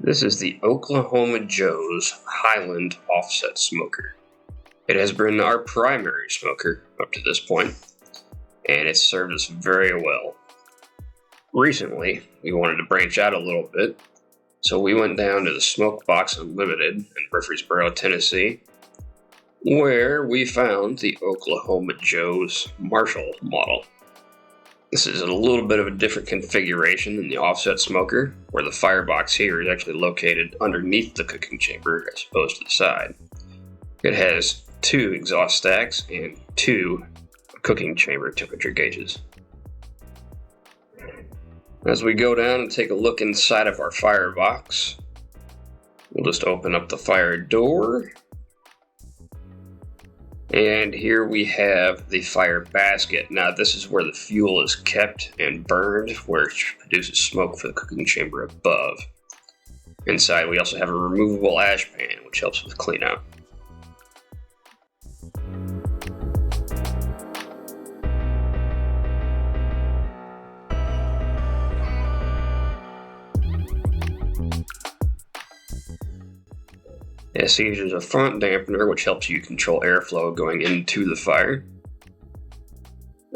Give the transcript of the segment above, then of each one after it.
This is the Oklahoma Joe's Highland offset smoker. It has been our primary smoker up to this point, and it's served us very well. Recently, we wanted to branch out a little bit, so we went down to the Smoke Box Unlimited in Murfreesboro, Tennessee, where we found the Oklahoma Joe's Marshall model. This is a little bit of a different configuration than the offset smoker, where the firebox here is actually located underneath the cooking chamber as opposed to the side. It has 2 exhaust stacks and 2 cooking chamber temperature gauges. As we go down and take a look inside of our firebox, we'll just open up the fire door. And here we have the fire basket. Now this is where the fuel is kept and burned, where it produces smoke for the cooking chamber above. Inside we also have a removable ash pan, which helps with cleanout. It features a front dampener, which helps you control airflow going into the fire.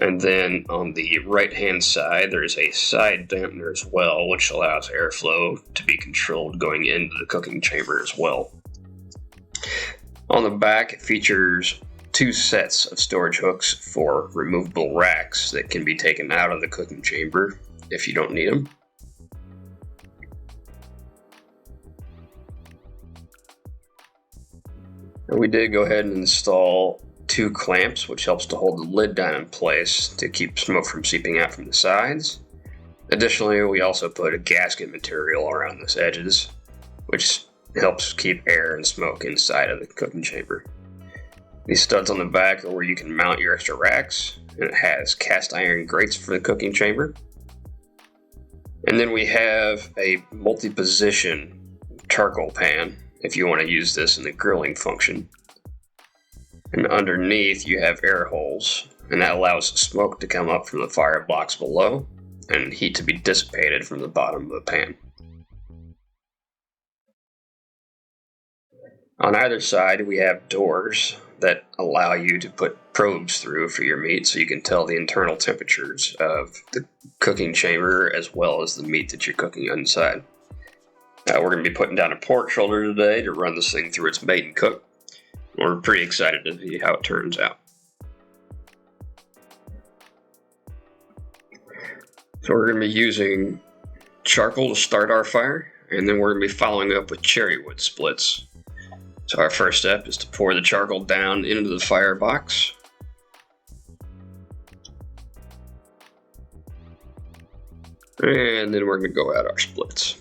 And then on the right hand side, there's a side dampener as well, which allows airflow to be controlled going into the cooking chamber as well. On the back, it features 2 sets of storage hooks for removable racks that can be taken out of the cooking chamber if you don't need them. We did go ahead and install 2 clamps, which helps to hold the lid down in place to keep smoke from seeping out from the sides. Additionally, we also put a gasket material around the edges, which helps keep air and smoke inside of the cooking chamber. These studs on the back are where you can mount your extra racks, and it has cast iron grates for the cooking chamber. And then we have a multi-position charcoal pan, if you want to use this in the grilling function. And underneath you have air holes, and that allows smoke to come up from the firebox below and heat to be dissipated from the bottom of the pan. On either side we have doors that allow you to put probes through for your meat so you can tell the internal temperatures of the cooking chamber as well as the meat that you're cooking inside. We're going to be putting down a pork shoulder today to run this thing through its maiden cook. We're pretty excited to see how it turns out. So we're going to be using charcoal to start our fire, and then we're going to be following up with cherry wood splits. So our first step is to pour the charcoal down into the firebox. And then we're going to go add our splits.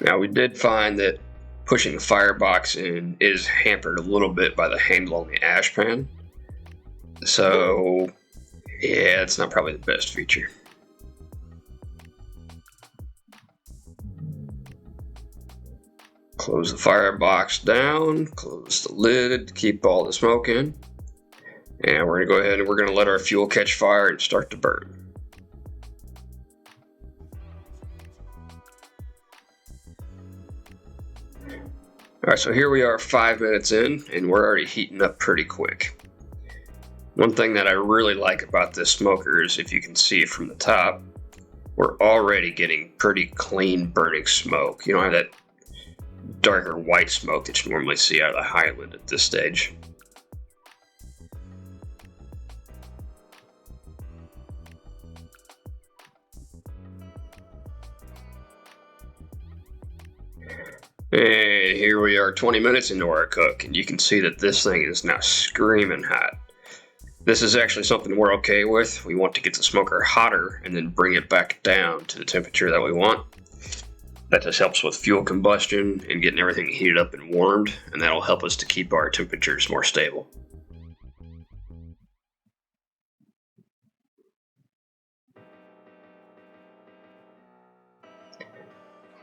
Now we did find that pushing the firebox in is hampered a little bit by the handle on the ash pan. So yeah, it's not probably the best feature. Close the firebox down, close the lid to keep all the smoke in. And we're going to go ahead and we're going to let our fuel catch fire and start to burn. Alright, so here we are 5 minutes in, and we're already heating up pretty quick. One thing that I really like about this smoker is, if you can see it from the top, we're already getting pretty clean burning smoke. You don't have that darker white smoke that you normally see out of the Highland at this stage. And here we are 20 minutes into our cook, and you can see that this thing is now screaming hot. This is actually something we're okay with. We want to get the smoker hotter and then bring it back down to the temperature that we want. That just helps with fuel combustion and getting everything heated up and warmed, and that'll help us to keep our temperatures more stable.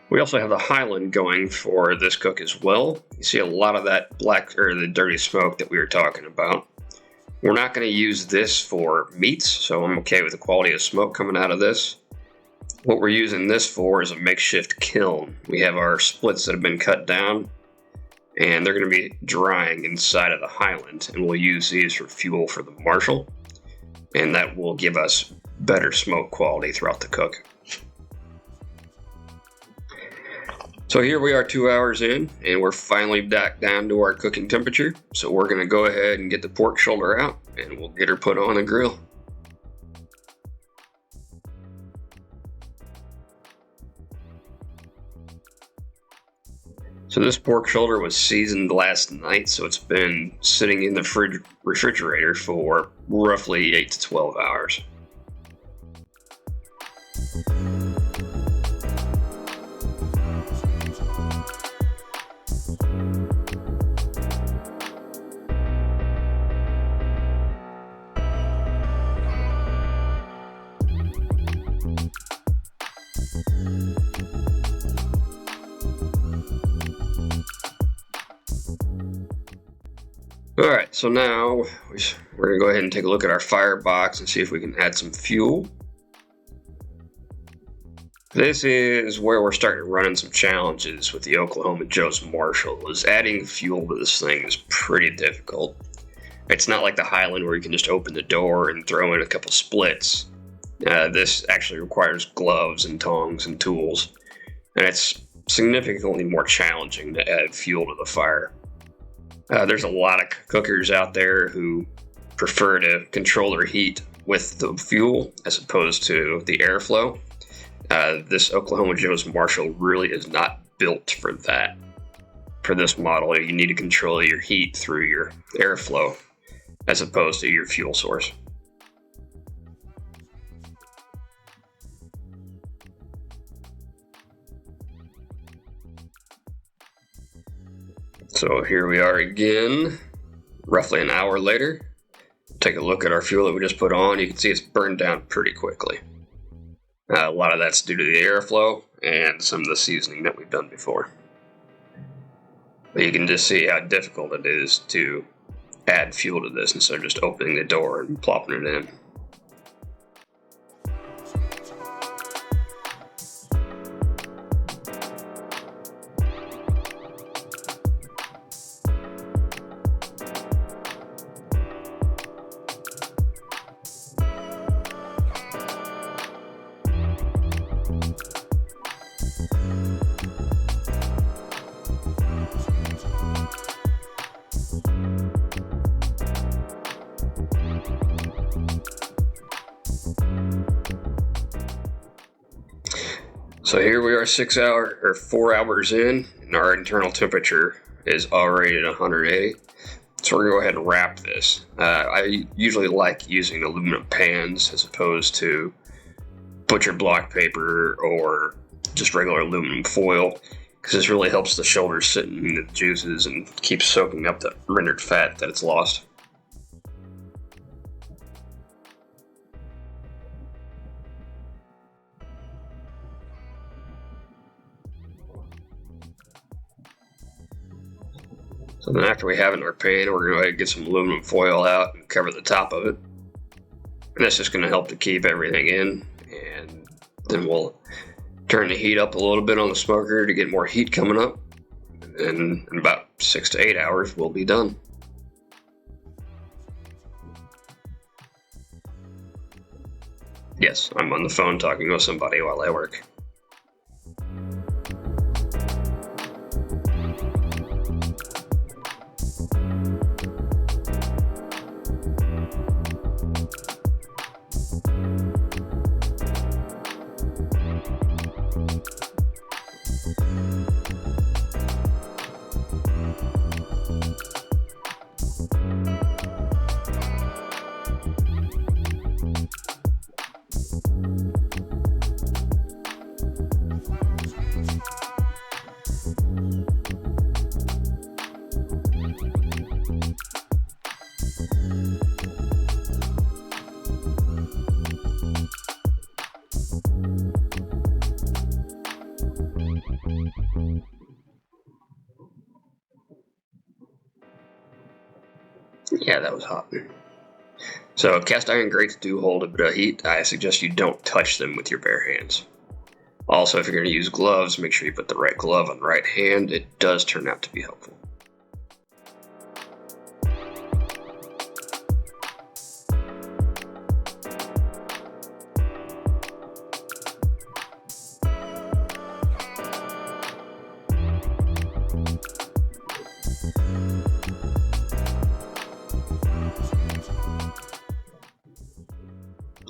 We also have the Highland going for this cook as well. You see a lot of that black or the dirty smoke that we were talking about. We're not going to use this for meats, so I'm okay with the quality of smoke coming out of this. What we're using this for is a makeshift kiln. We have our splits that have been cut down, and they're going to be drying inside of the Highland, and we'll use these for fuel for the Marshall, and that will give us better smoke quality throughout the cook. So here we are 2 hours in, and we're finally back down to our cooking temperature. So we're going to go ahead and get the pork shoulder out, and we'll get her put on the grill. So this pork shoulder was seasoned last night, so it's been sitting in the refrigerator for roughly 8 to 12 hours. Alright, so now we're going to go ahead and take a look at our firebox and see if we can add some fuel. This is where we're starting to run into some challenges with the Oklahoma Joe's Marshall. Is adding fuel to this thing is pretty difficult. It's not like the Highland where you can just open the door and throw in a couple splits. This actually requires gloves and tongs and tools, and it's significantly more challenging to add fuel to the fire. There's a lot of cookers out there who prefer to control their heat with the fuel as opposed to the airflow. This Oklahoma Joe's Marshall really is not built for that. For this model, you need to control your heat through your airflow as opposed to your fuel source. So here we are again, roughly an hour later. Take a look at our fuel that we just put on. You can see it's burned down pretty quickly. A lot of that's due to the airflow and some of the seasoning that we've done before. But you can just see how difficult it is to add fuel to this instead of just opening the door and plopping it in. So here we are 4 hours in, and our internal temperature is already at 180. So we're going to go ahead and wrap this. I usually like using aluminum pans as opposed to butcher block paper or just regular aluminum foil, because this really helps the shoulder sit in the juices and keeps soaking up the rendered fat that it's lost. So then after we have it in our pan, we're going to go ahead and get some aluminum foil out and cover the top of it. And that's just going to help to keep everything in. And then we'll turn the heat up a little bit on the smoker to get more heat coming up. And in about 6 to 8 hours, we'll be done. Yes, I'm on the phone talking with somebody while I work. Yeah, that was hot. So cast iron grates do hold a bit of heat. I suggest you don't touch them with your bare hands. Also, if you're going to use gloves, make sure you put the right glove on the right hand. It does turn out to be helpful.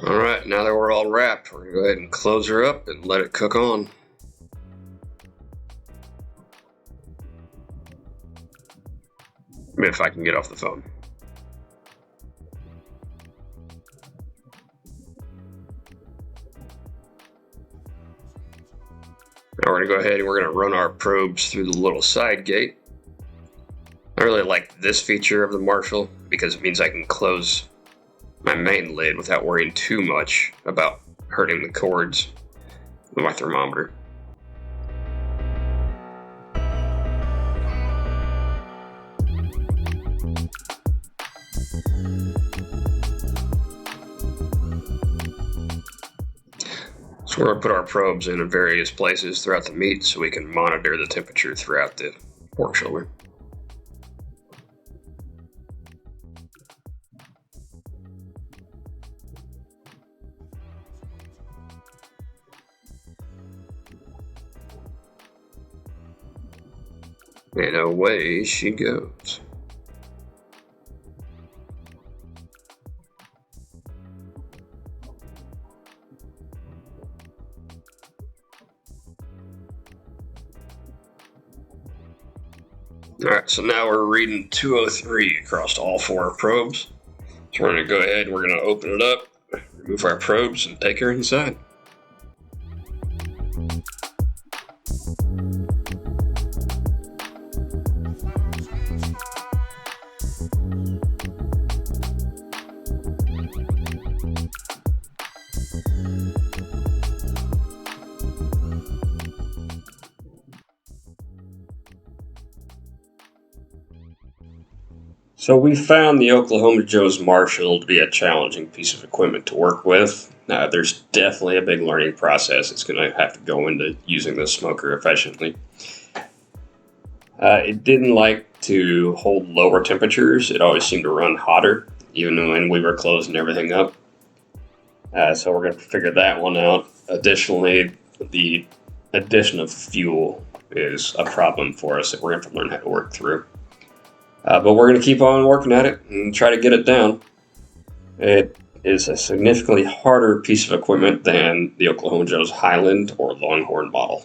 Alright, now that we're all wrapped, we're going to go ahead and close her up and let it cook on. If I can get off the phone. Now we're going to go ahead and we're going to run our probes through the little side gate. I really like this feature of the Marshall because it means I can close my main lid without worrying too much about hurting the cords with my thermometer. So we're going to put our probes in various places throughout the meat so we can monitor the temperature throughout the pork shoulder. And away she goes. Alright, so now we're reading 203 across all four probes. So we're going to go ahead and we're going to open it up, remove our probes, and take her inside. So we found the Oklahoma Joe's Marshall to be a challenging piece of equipment to work with. There's definitely a big learning process. It's going to have to go into using the smoker efficiently. It didn't like to hold lower temperatures. It always seemed to run hotter, even when we were closing everything up. So we're going to figure that one out. Additionally, the addition of fuel is a problem for us that we're going to have to learn how to work through. But we're going to keep on working at it and try to get it down. It is a significantly harder piece of equipment than the Oklahoma Joe's Highland or Longhorn model.